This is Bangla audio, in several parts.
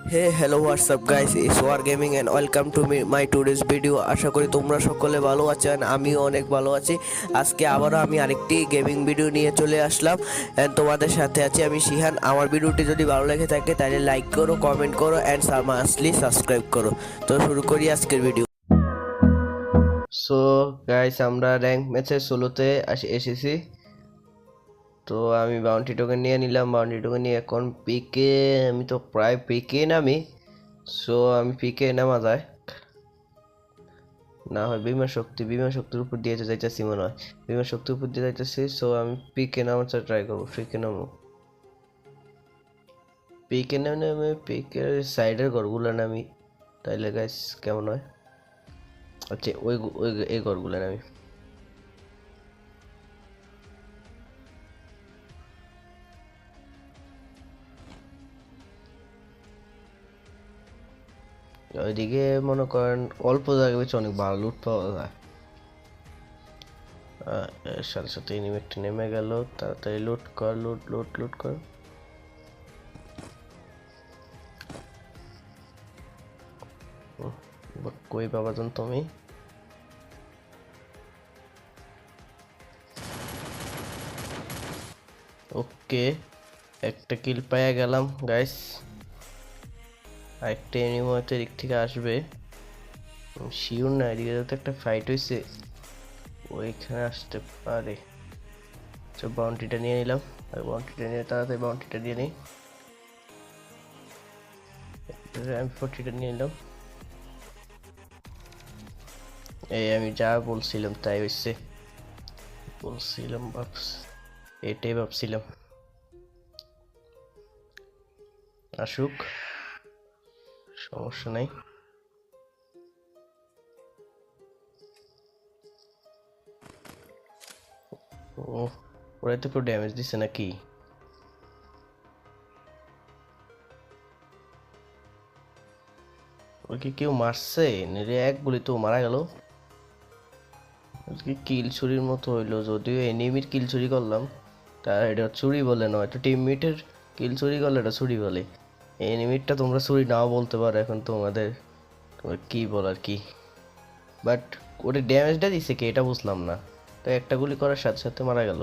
Hey, hello, what's up guys? It's War Gaming and welcome to my today's video. আশা করি তোমরা সকলে ভালো আছেন, আমিও অনেক ভালো আছি। আজকে আবারও আমি আরেকটি গেমিং ভিডিও নিয়ে চলে আসলাম এন্ড তোমাদের সাথে আছি আমি শিহান। আমার ভিডিওটি যদি ভালো লেগে থাকে তাহলে লাইক করো, কমেন্ট করো এন্ড সামাসলি সাবস্ক্রাইব করো। তো শুরু করি আজকের ভিডিও। সো গাইস, আমরা র্যাঙ্ক ম্যাচের 16তে এসেছি। তো আমি বাউন্টি টোকেন নিয়ে নিলাম। বাউন্টি টোকেন নিয়ে এখন পিকে, আমি তো প্রায় পিকে নামি। সো আমি পিকে নামা যায় না হয় বিমান শক্তির উপর দিয়ে যাইতেছি মনে হয়। বিমান শক্তির উপর দিয়ে যাইতেছি। সো আমি পিকে নামার ট্রাই করবো। পিকে নামো, পিকে নামে আমি পিকের সাইডের ঘরগুলো নামি, তাইলে গাইস কেমন হয়? আচ্ছা, ওই ওই এই ঘরগুলো নামি। ওইদিকে মনে করেন অল্প জায়গা বেশি অনেক ভালো লুট পাওয়া যায়। এর সাথে সাথে এনিমেটটা নেমে গেল। তাড়াতাড়ি লুট কর, লুট লুট লুট কর। কই বাবাজন তুমি? ওকে, একটা কিল পেয়ে গেলাম গাইস। আরেকটা এনিমি হয়তো এদিক থেকে আসবে, শিওর না। এদিকে তো একটা ফাইট হয়েছে, ওইখানে আসতে পারে। তো বাউন্টিটা নিয়ে নিলাম, আর বাউন্টিটা নিয়ে তাড়াতাড়ি বাউন্টিটা নিয়ে নিই। M40টা নিয়ে নিলাম। এই আমি যা বলছিলাম তাই হয়েছে। বলছিলাম এটাই ভাবছিলাম। আসুক, সমস্যা নাই। ও, ওরা তো কেউ ড্যামেজ দিছে নাকি? ওকে কেউ মারছে নারে? এক গুলি তো মারা গেল। কিল চুরির মতো হইলো, যদিও এনিমির কিল চুরি করলাম। তা এটা চুরি বলে নয়, তো টিমমেটের কিল চুরি করলে এটা চুরি বলে। এনিমিটটা তোমরা চুরি নাও বলতে পারো, এখন তোমাদের কি বলার কি। বাট ওটা ড্যামেজটা দিছে কে এটা বুঝলাম না। তো একটা গুলি করার সাথে সাথে মারা গেল।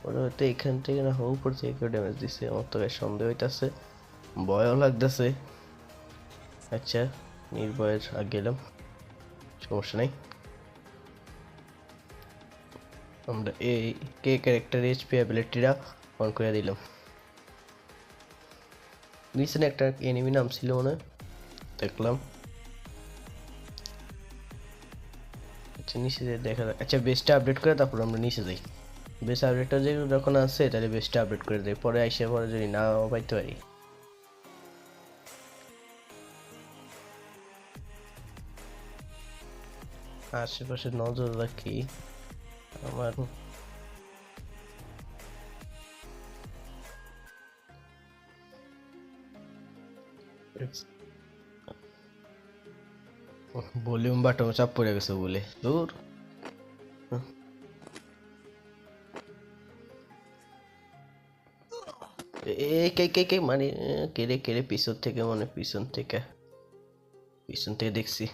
ওটা হয়তো এখান থেকে না হোক উপর থেকে কেউ ড্যামেজ দিছে, আমার তো বেশ সন্দেহ হইতাছে, ভয়ও লাগতেছে। আচ্ছা, নির্ভয়ের আগে গেলাম, সমস্যা নাই। আমরা এই কে ক্যারেক্টার এইচপি অ্যাবিলিটিটা অন করে দিলাম। নিচে একটা এনিমি নাম ছিল মনে দেখলাম। আচ্ছা, নিচে দেখা যাক। আচ্ছা, বেসটা আপডেট করে তারপর আমরা নিচে যাই। বেস আপডেটটা যে যখন আছে তাহলে বেসটা আপডেট করে দেয়, পরে আইসে পরে যদি না পাইতে পারি। আশেপাশে নজর রাখি আমার। ভলিউম বাটন চাপ পড়ে গেছে বলে দূর। এই কে কে কে মানে কেড়ে কেড়ে পিছন থেকে, মানে পিছন থেকে দেখছি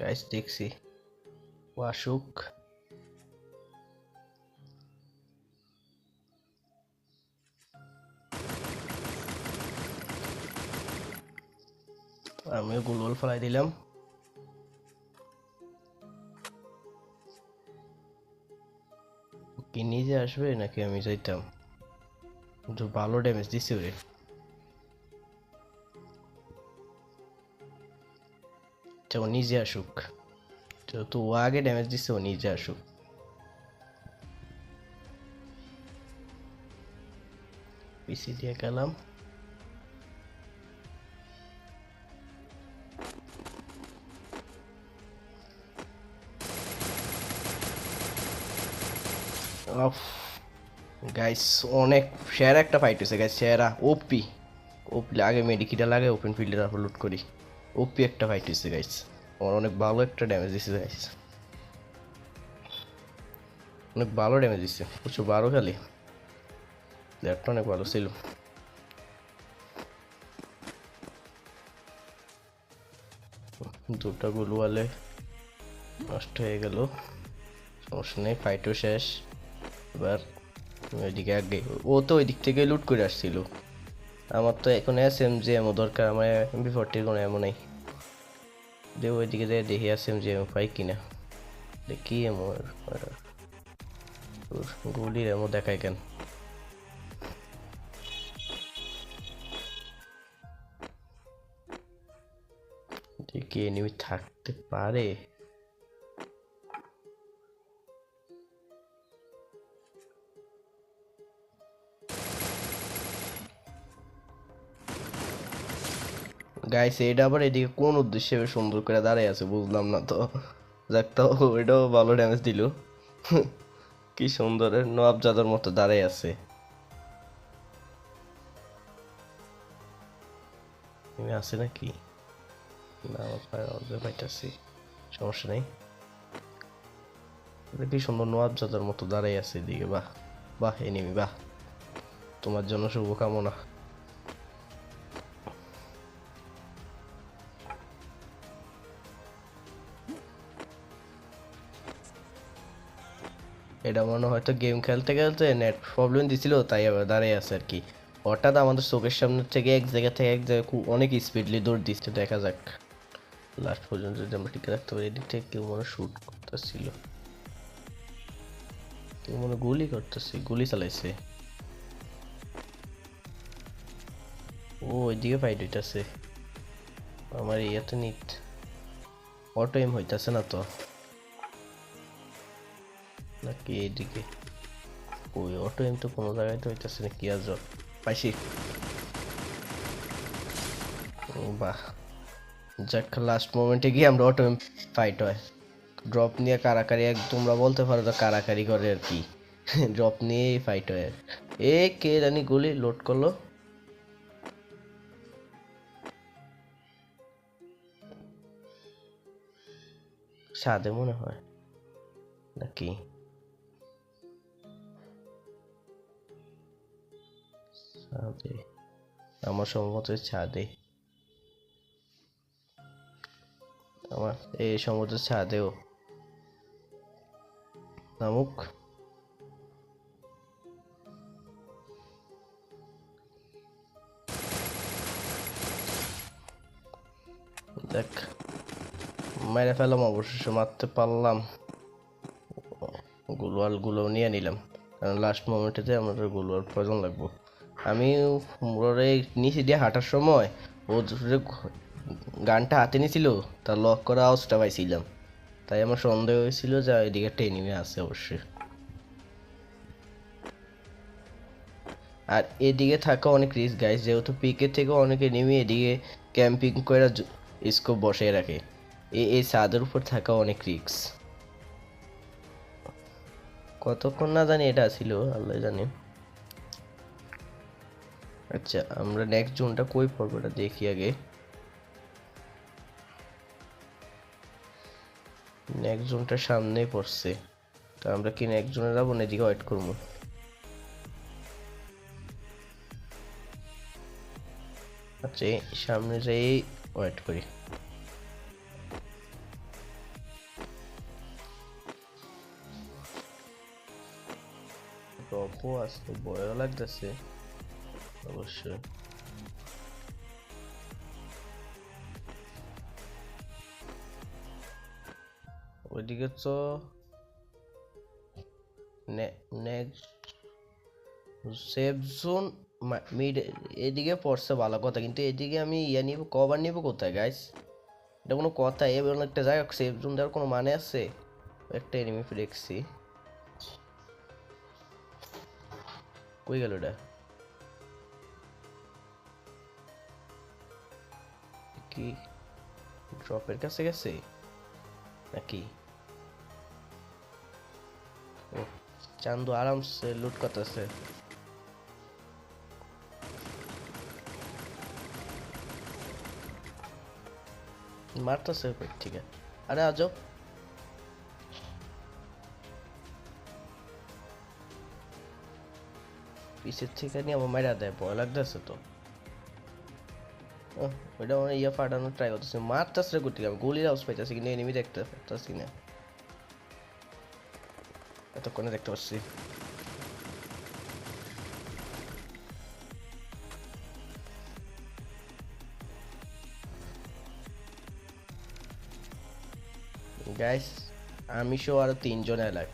গাইস, দেখছি ও আসুক। আমিও গোল ফেলাই দিলাম। কি নিজে আসবে নাকি আমি যাইতাম? কিন্তু ভালো ড্যামেজ দিছে ওরে। আচ্ছা, ও নিজে আসুক, যেহেতু ও আগে ড্যামেজ দিচ্ছে, ও নিজে আসুক। পিসি দিয়ে গেলাম। গাইস অনেক সেরা একটা ফাইট হয়েছে গাইস, সেরা ওপি। ওপি আগে মেডিকিটা লাগে, ওপেন ফিল্ডে তারপর লুট করি। ওপি একটা ফাইট হয়েছে গাইস, আমার অনেক ভালো একটা ড্যামেজ দিচ্ছে গাইস, অনেক ভালো ড্যামেজ দিচ্ছে। প্রচুর 12 খালি, প্লেয়ারটা অনেক ভালো ছিল। দুটো গুলওয়ালে নষ্ট হয়ে গেল, সমস্যা নেই, ফাইটও শেষ। এবার ওইদিকে আগে ও তো ওই দিক থেকে লুট করে আসছিল। আমার তো এখন SMG এমন দরকার, আমার MP40 কোনো এমন নেই। যে ওইদিকে যাই দেখি SMG এমন পাই কিনা, দেখি এমন গুলির এমন দেখায় কেন। দেখি এনিমি থাকতে পারে। গাইস এটা আবার এদিকে কোন উদ্দেশ্যে সুন্দর করে দাঁড়ায় আছে বুঝলাম না তো। যাক তো, ওইটাও ভালো ড্যামেজ দিল। কি সুন্দর নবাবজাদার মতো দাঁড়ায় আছে। তুমি আছে নাকি? না, আমার অর্ধেক পাইতেছি, সমস্যা নেই। কি সুন্দর নবাবজাদার মতো দাঁড়ায় আছে এদিকে, বাহ বাহ এনিমি বাহ, তোমার জন্য শুভকামনা। এটা মনে হয়তো গেম খেলতে খেলতে নেট প্রবলেম দিছিল, তাই আবার দাঁড়িয়ে আছে আর কি। হঠাৎ আমাদের চোখের সামনে থেকে এক জায়গা থেকে এক জায়গায় খুব অনেক স্পিডলি দৌড় দিচ্ছে। দেখা যাক লাস্ট পর্যন্ত যদি আমরা টিকে রাখতে পারি। এদিক থেকে কেউ মনে শুট করতেছিল, কেউ মনে গুলি করতেছে, গুলি চালাইছে। ও ওইদিকে ফাইট হইতাছে, আমার ইয়াতে নিট অটো এম হইতাছে না তো নাকি এইদিকে? ওই অটো এম তো কোনো জায়গায় তো হইতাছে না, কি আজ পাইছি। বাহ, যাক লাস্ট মোমেন্টে গিয়ে আমরা অটো এম ফাইট হয়। ড্রপ নিয়ে কারাকারি, এক তোমরা বলতে পারো তো কারাকারি করে আর কি। ড্রপ নিয়েই ফাইট হয়। এ কে জানি গুলি লোড করলো। সাদে মনে হয় নাকি? ছাদে, আমার সম্ভবত ছাদে, আমার এই সম্ভবত ছাদেও নামুক। দেখ মেরে ফেলাম, অবশেষে মারতে পারলাম। গুলোয়াল গুলো নিয়ে নিলাম, কারণ লাস্ট মোমেন্টেতে আমাদের গুলোয়াল প্রয়োজন লাগবো। আমি ওরে নিচে দিয়ে হাঁটার সময় ও গানটা হাতে নিয়েছিল, তার লক করা আওয়াজটা পাইছিলাম, তাই আমার সন্দেহ হয়েছিল যে এদিকে একটা এনিমি আছে অবশ্যই। আর এদিকে থাকা অনেক রিস্ক গাইস, যেহেতু পিকের থেকে অনেক এনিমি এদিকে ক্যাম্পিং করে স্কোপ বসায় রাখে। এই ছাদের উপর থাকা অনেক রিস্ক। কতক্ষণ না জানি এটা ছিল, আল্লাহ জানে। আচ্ছা আমরা নেক্সট জোনটা কই পড়বো এটা দেখি আগে। নেক্সট জোনটা সামনেই পড়ছে, তো আমরা কি নেক্সট জোনে যাবো না এদিকে ওয়েট করবো? আচ্ছা সামনে যাই ওয়েট করি। টপও আসতে ভয়ও লাগতেছে অবশ্যই। ওইদিকে তো নেক্সট সেফ জোন মিড এদিকে পড়ছে ভালো কথা, কিন্তু এদিকে আমি ইয়া নিব, কভার নিব কোথায় গাইস? এটা কোনো কথা? এমন একটা জায়গা সেফ জোন দেওয়ার কোনো মানে আছে? একটা এনিমি দেখছি, কই গেল এটা? কি ড্রপের কাছে গেছে নাকি? ও চান্দু আরামসে লুট করতেছে। মারতেছে ঠিক আছে। আরে আজব, পিছের থেকে নিয়ে আমার মাইরা দেয়, ভয় লাগতেছে তো। ওইটা মানে ইয়া ফাটানোর ট্রাই করতেছি, মারতেছে করতে আমি গুলির আওয়াজ পাইতেছি কিন্তু এনিমি দেখতে পাচ্ছি না, এতক্ষণে দেখতে পাচ্ছি। গাইস আমি সহ আরো 3 জন এলাক,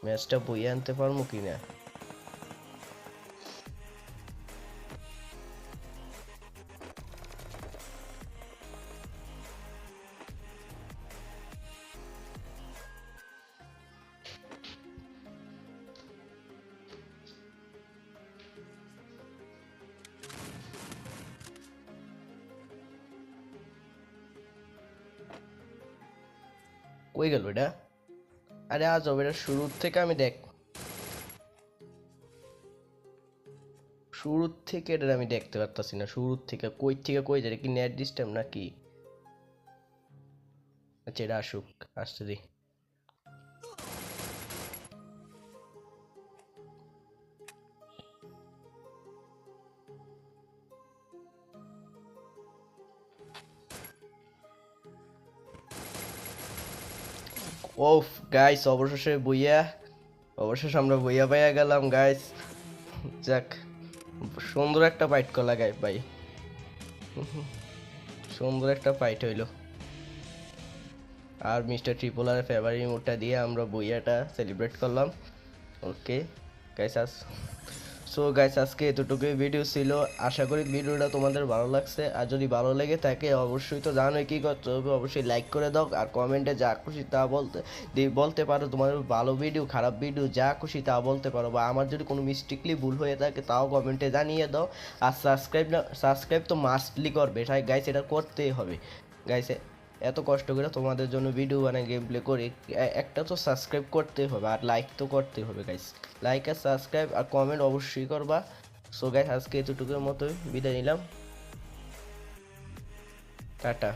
ম্যাচটা বইয়ে আনতে পারবো কিনা। কই গেল এটা? আরে আজ এটা শুরুর থেকে আমি শুরুর থেকে এটা আমি দেখতে পারতাছি না, শুরুর থেকে কই যায়, কি নেট ডিস্টার্ব নাকি? আচ্ছা এটা আসুক, আসতে দি। ওফ গাইস অবশেষে আমরা বইয়া পাইয়া গেলাম গাইস। যাক, সুন্দর একটা ফাইট করা গাই ভাই, সুন্দর একটা ফাইট হইলো। আর মিস্টার ট্রিপল আর ফেভারিট মোডটা দিয়ে আমরা বইয়াটা সেলিব্রেট করলাম। ওকে গাইস, সো গাইস আজকে এতটুকুই ভিডিও ছিল, আশা করি ভিডিওটা তোমাদের ভালো লাগছে। আর যদি ভালো লেগে থাকে অবশ্যই তো জানোই কী করতে হবে, অবশ্যই লাইক করে দাও আর কমেন্টে যা খুশি তা বলতে পারো, তোমাদের ভালো ভিডিও খারাপ ভিডিও যা খুশি তা বলতে পারো, বা আমার যদি কোনো মিস্টেকলি ভুল হয়ে থাকে তাও কমেন্টে জানিয়ে দাও। আর সাবস্ক্রাইব তো মাস্টলি করবে গাইস, এটা করতেই হবে গাইস, এত কষ্ট করে তোমাদের জন্য ভিডিও বানাই গেম প্লে করি, একটা তো সাবস্ক্রাইব করতেই হবে আর লাইক তো করতেই হবে গাইস, লাইক আর সাবস্ক্রাইব আর কমেন্ট অবশ্যই করবা। সো গাইস আজকে এতটুকুর মতোই বিদায় নিলাম, টাটা।